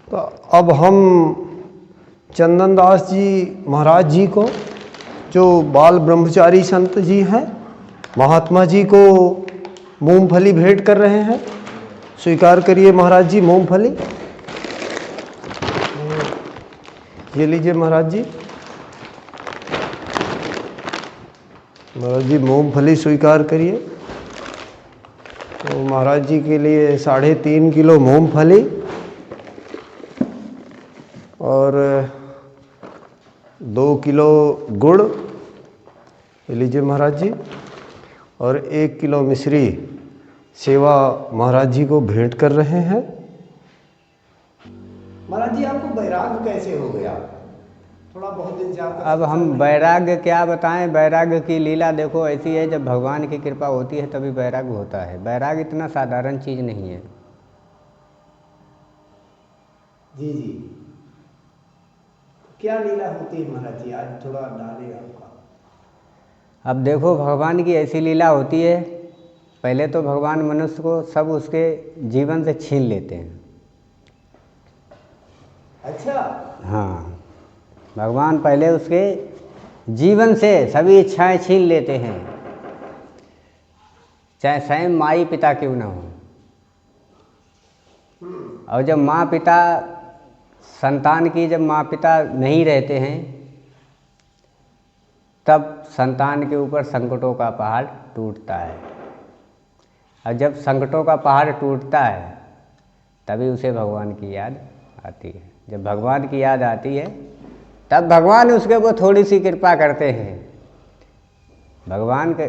तो अब हम चंदन दास जी महाराज जी को, जो बाल ब्रह्मचारी संत जी हैं, महात्मा जी को मूंगफली भेंट कर रहे हैं। स्वीकार करिए महाराज जी मूंगफली। ये लीजिए महाराज जी। महाराज जी मूंगफली स्वीकार करिए। तो महाराज जी के लिए 3.5 किलो मूंगफली और 2 किलो गुड़, ये लीजिए महाराज जी, और 1 किलो मिश्री सेवा महाराज जी को भेंट कर रहे हैं। महाराज जी आपको वैराग्य कैसे हो गया? थोड़ा बहुत दिन से आपका अब हम वैराग्य क्या बताएं। वैराग्य की लीला देखो ऐसी है, जब भगवान की कृपा होती है तभी वैराग्य होता है। वैराग्य इतना साधारण चीज़ नहीं है। जी जी, क्या लीला होती है महाराज जी? आज थोड़ा डाले आपका। अब देखो भगवान की ऐसी लीला होती है, पहले तो भगवान मनुष्य को सब उसके जीवन से छीन लेते हैं। अच्छा। हाँ, भगवान पहले उसके जीवन से सभी इच्छाएं छीन लेते हैं, चाहे स्वयं माई पिता क्यों ना हो। और जब माँ पिता संतान की, जब माँ पिता नहीं रहते हैं, तब संतान के ऊपर संकटों का पहाड़ टूटता है। और जब संकटों का पहाड़ टूटता है तभी उसे भगवान की याद आती है। जब भगवान की याद आती है तब भगवान उसके ऊपर थोड़ी सी कृपा करते हैं। भगवान के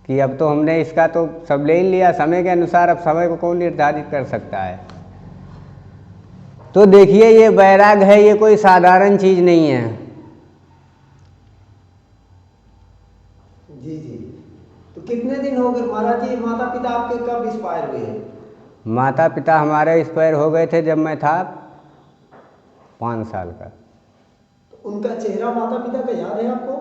कि अब तो हमने इसका तो सब ले ही लिया समय के अनुसार, अब समय को कौन निर्धारित कर सकता है। तो देखिए ये वैराग्य है, ये कोई साधारण चीज़ नहीं है। जी जी, तो कितने दिन हो गए महाराज जी? माता पिता आपके कब एक्सपायर हुए हैं? माता पिता हमारे एक्सपायर हो गए थे जब मैं था 5 साल का। तो उनका चेहरा माता पिता का याद है आपको?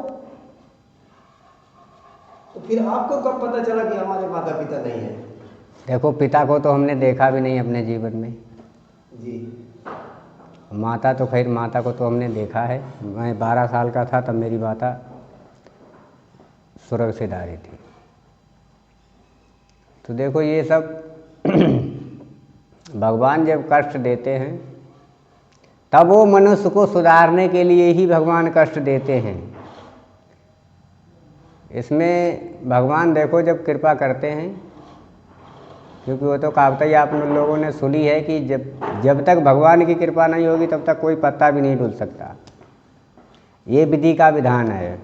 तो फिर आपको कब पता चला कि हमारे माता पिता नहीं है? देखो पिता को तो हमने देखा भी नहीं अपने जीवन में जी। माता तो खैर, माता को तो हमने देखा है। मैं 12 साल का था तब मेरी माता स्वर्ग से धारी थी। तो देखो ये सब भगवान जब कष्ट देते हैं तब वो मनुष्य को सुधारने के लिए ही भगवान कष्ट देते हैं। इसमें भगवान देखो जब कृपा करते हैं, क्योंकि वो तो कहावत ही आप लोगों ने सुनी है कि जब तक भगवान की कृपा नहीं होगी तब तक कोई पत्ता भी नहीं डुल सकता। ये विधि का विधान है।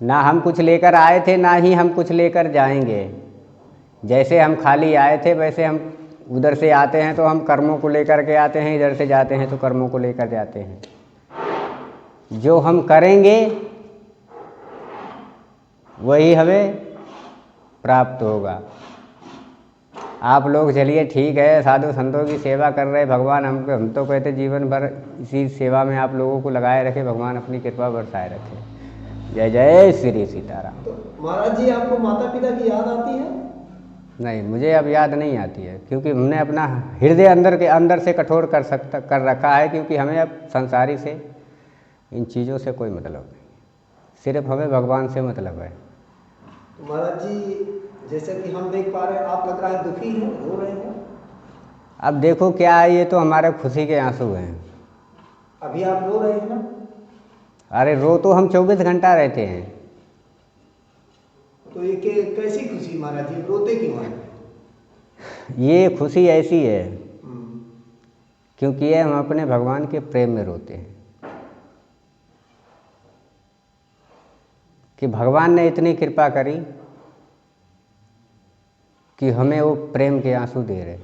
ना हम कुछ लेकर आए थे, ना ही हम कुछ लेकर जाएंगे। जैसे हम खाली आए थे वैसे हम उधर से आते हैं तो हम कर्मों को लेकर के आते हैं, इधर से जाते हैं तो कर्मों को लेकर जाते हैं। जो हम करेंगे वही हमें प्राप्त होगा। आप लोग चलिए ठीक है, साधु संतों की सेवा कर रहे, भगवान हम तो कहते जीवन भर इसी सेवा में आप लोगों को लगाए रखे, भगवान अपनी कृपा बरसाए रखे। जय जय श्री सीताराम। तो महाराज जी आपको माता पिता की याद आती है? नहीं, मुझे अब याद नहीं आती है, क्योंकि हमने अपना हृदय अंदर से कठोर कर रखा है। क्योंकि हमें अब संसारी से, इन चीज़ों से कोई मतलब नहीं, सिर्फ हमें भगवान से मतलब है। तो महाराज जी जैसे कि हम देख पा रहे हैं, आप लग रहा है दुखी हैं, रो रहे हैं। अब देखो क्या है, ये तो हमारे खुशी के आंसू हैं। अभी आप रो रहे हैं ना? अरे रो तो हम 24 घंटा रहते हैं। तो ये कैसी खुशी महाराज जी, रोते क्यों हैं? ये खुशी ऐसी है क्योंकि ये हम अपने भगवान के प्रेम में रोते हैं कि भगवान ने इतनी कृपा करी कि हमें वो प्रेम के आंसू दे रहे।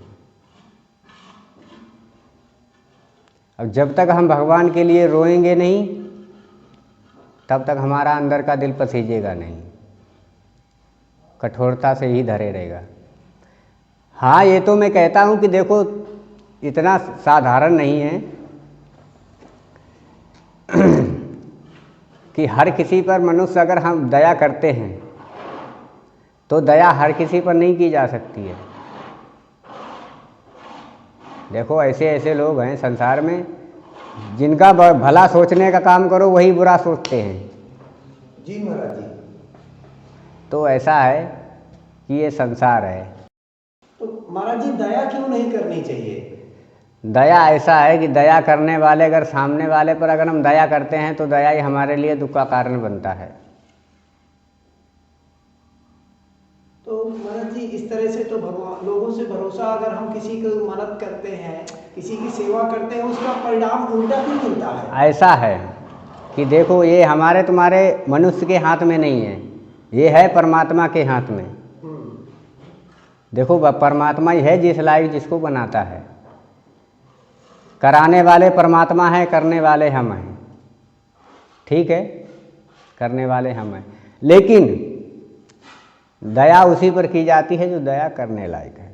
अब जब तक हम भगवान के लिए रोएंगे नहीं तब तक हमारा अंदर का दिल पसीजेगा नहीं, कठोरता से ही धरे रहेगा। हाँ, ये तो मैं कहता हूँ कि देखो इतना साधारण नहीं है कि हर किसी पर मनुष्य अगर हम दया करते हैं तो दया हर किसी पर नहीं की जा सकती है। देखो ऐसे ऐसे लोग हैं संसार में जिनका भला सोचने का काम करो वही बुरा सोचते हैं। जी महाराज जी। तो ऐसा है कि ये संसार है। तो महाराज जी दया क्यों नहीं करनी चाहिए? दया ऐसा है कि दया करने वाले अगर सामने वाले पर अगर हम दया करते हैं तो दया ही हमारे लिए दुख का कारण बनता है। तो महाराज जी इस तरह से तो भगवान लोगों से भरोसा, अगर हम किसी को मदद करते हैं, किसी की सेवा करते हैं, उसका परिणाम उल्टा भी मिलता है। ऐसा है कि देखो ये हमारे तुम्हारे मनुष्य के हाथ में नहीं है, ये है परमात्मा के हाथ में। देखो परमात्मा ही है जिस लायक जिसको बनाता है। कराने वाले परमात्मा है, करने वाले हम हैं। ठीक है, करने वाले हम हैं, लेकिन दया उसी पर की जाती है जो दया करने लायक है।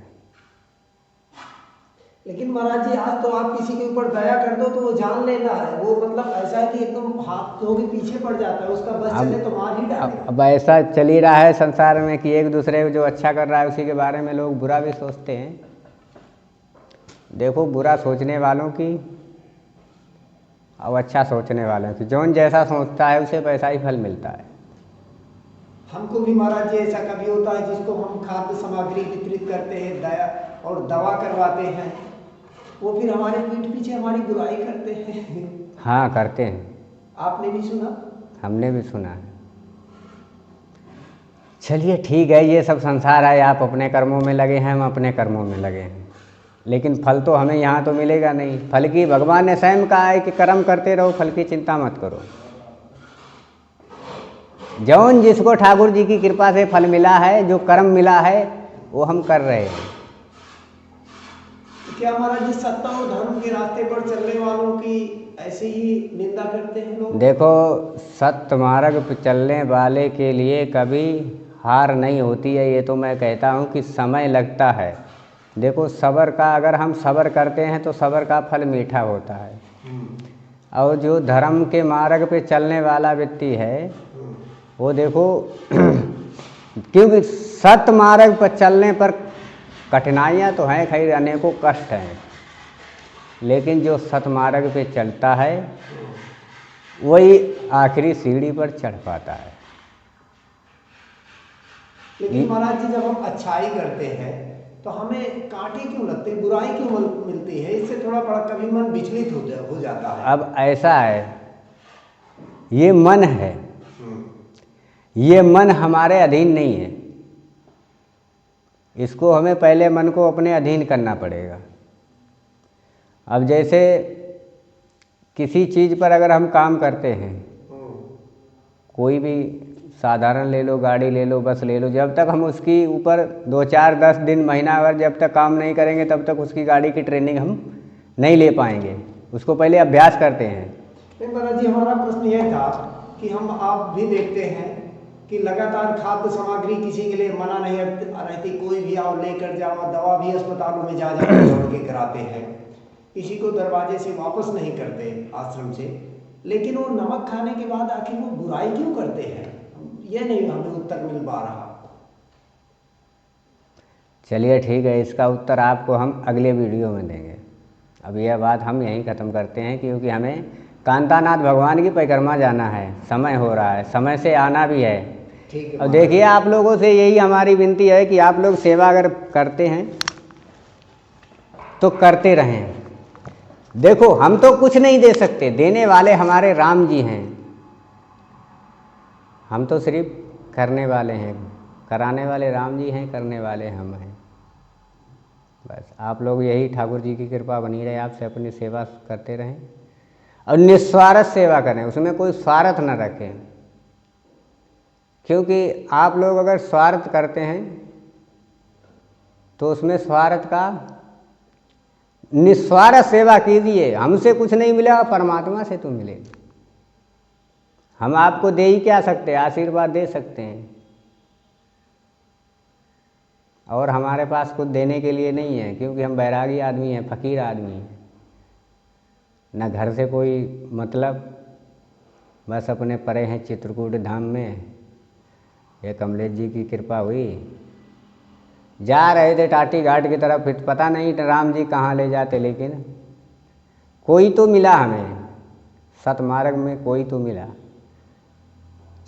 लेकिन महाराज जी आज तो आप किसी के ऊपर दया कर दो तो वो जान लेता है, वो मतलब ऐसा है कि एकदम हाथ धो के पीछे पड़ जाता है, उसका बस चले तो मार ही डाले। अब ऐसा चल ही रहा है संसार में कि एक दूसरे को जो अच्छा कर रहा है उसी के बारे में लोग बुरा भी सोचते हैं। देखो बुरा सोचने वालों की और अच्छा सोचने वालों की, जौन जैसा सोचता है उसे वैसा ही फल मिलता है। हमको भी महाराज जी ऐसा कभी होता है, जिसको हम खाद्य सामग्री वितरित करते हैं, दया और दवा करवाते हैं, वो फिर हमारे पीठ पीछे हमारी बुराई करते हैं। हाँ करते हैं, आपने भी सुना? हमने भी सुना है। चलिए ठीक है, ये सब संसार है, आप अपने कर्मों में लगे हैं, हम अपने कर्मों में लगे हैं, लेकिन फल तो हमें यहाँ तो मिलेगा नहीं। फल की भगवान ने स्वयं कहा है कि कर्म करते रहो, फल की चिंता मत करो। जौन जिसको ठाकुर जी की कृपा से फल मिला है, जो कर्म मिला है वो हम कर रहे हैं। क्या महाराज जी सत्ता और धर्म के रास्ते पर चलने वालों की ऐसे ही निंदा करते हैं लोग? देखो सत्य मार्ग पर चलने वाले के लिए कभी हार नहीं होती है, ये तो मैं कहता हूँ कि समय लगता है। देखो सब्र का, अगर हम सब्र करते हैं तो सब्र का फल मीठा होता है। और जो धर्म के मार्ग पे चलने वाला व्यक्ति है वो देखो क्योंकि सत्य मार्ग पर चलने पर कठिनाइयाँ तो हैं, खैर अनेकों कष्ट हैं, लेकिन जो सतमार्ग पे चलता है वही आखिरी सीढ़ी पर चढ़ पाता है। लेकिन महाराज जी जब हम अच्छाई करते हैं तो हमें कांटे क्यों लगते हैं, बुराई क्यों मिलती है? इससे थोड़ा बड़ा कभी मन विचलित हो जाता है। अब ऐसा है, ये मन है, ये मन हमारे अधीन नहीं है, इसको हमें पहले मन को अपने अधीन करना पड़ेगा। अब जैसे किसी चीज़ पर अगर हम काम करते हैं, कोई भी साधारण ले लो, गाड़ी ले लो, बस ले लो, जब तक हम उसकी ऊपर 2, 4, 10 दिन, महीना अगर जब तक काम नहीं करेंगे तब तक उसकी गाड़ी की ट्रेनिंग हम नहीं ले पाएंगे। उसको पहले अभ्यास करते हैं। नहीं महाराज जी, हमारा प्रश्न यह था कि हम आप भी देखते हैं कि लगातार खाद्य सामग्री किसी के लिए मना नहीं रहती, कोई भी आओ लेकर जाओ, दवा भी अस्पतालों में जा दौड़ के कराते हैं, किसी को दरवाजे से वापस नहीं करते आश्रम से। लेकिन वो नमक खाने के बाद आखिर वो बुराई क्यों करते हैं, ये नहीं हमें उत्तर मिल पा रहा। चलिए ठीक है, इसका उत्तर आपको हम अगले वीडियो में देंगे। अब यह बात हम यहीं ख़त्म करते हैं, क्योंकि हमें कांतानाथ भगवान की परिक्रमा जाना है, समय हो रहा है, समय से आना भी है। ठीक है। अब देखिए आप लोगों से यही हमारी विनती है कि आप लोग सेवा अगर करते हैं तो करते रहें। देखो हम तो कुछ नहीं दे सकते, देने वाले हमारे राम जी हैं, हम तो सिर्फ करने वाले हैं, कराने वाले राम जी हैं, करने वाले हम हैं। बस आप लोग यही ठाकुर जी की कृपा बनी रहे, आपसे अपनी सेवा करते रहें और निस्वार्थ सेवा करें, उसमें कोई स्वार्थ न रखें। क्योंकि आप लोग अगर स्वार्थ करते हैं तो उसमें स्वार्थ का, निस्वार्थ सेवा कीजिए। हमसे कुछ नहीं मिलेगा, परमात्मा से तो मिलेगा। हम आपको दे ही क्या सकते हैं, आशीर्वाद दे सकते हैं, और हमारे पास कुछ देने के लिए नहीं है, क्योंकि हम बैरागी आदमी हैं, फ़कीर आदमी हैं, न घर से कोई मतलब, बस अपने परे हैं चित्रकूट धाम में। ये कमलेश जी की कृपा हुई जा रहे थे टाटी घाट की तरफ, फिर पता नहीं राम जी कहाँ ले जाते, लेकिन कोई तो मिला हमें, सतमार्ग में कोई तो मिला।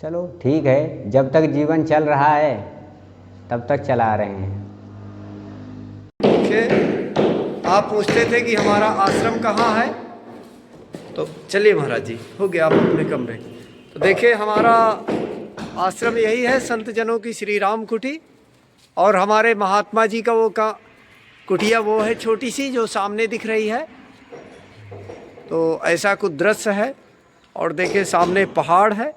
चलो ठीक है, जब तक जीवन चल रहा है तब तक चला रहे हैं। आप पूछते थे कि हमारा आश्रम कहाँ है, तो चलिए महाराज जी, हो गया आप अपने कमरे। तो देखिए हमारा आश्रम यही है, संत जनों की श्री राम कुटी। और हमारे महात्मा जी का वो कुटिया वो है छोटी सी जो सामने दिख रही है। तो ऐसा कुछ दृश्य है। और देखिए सामने पहाड़ है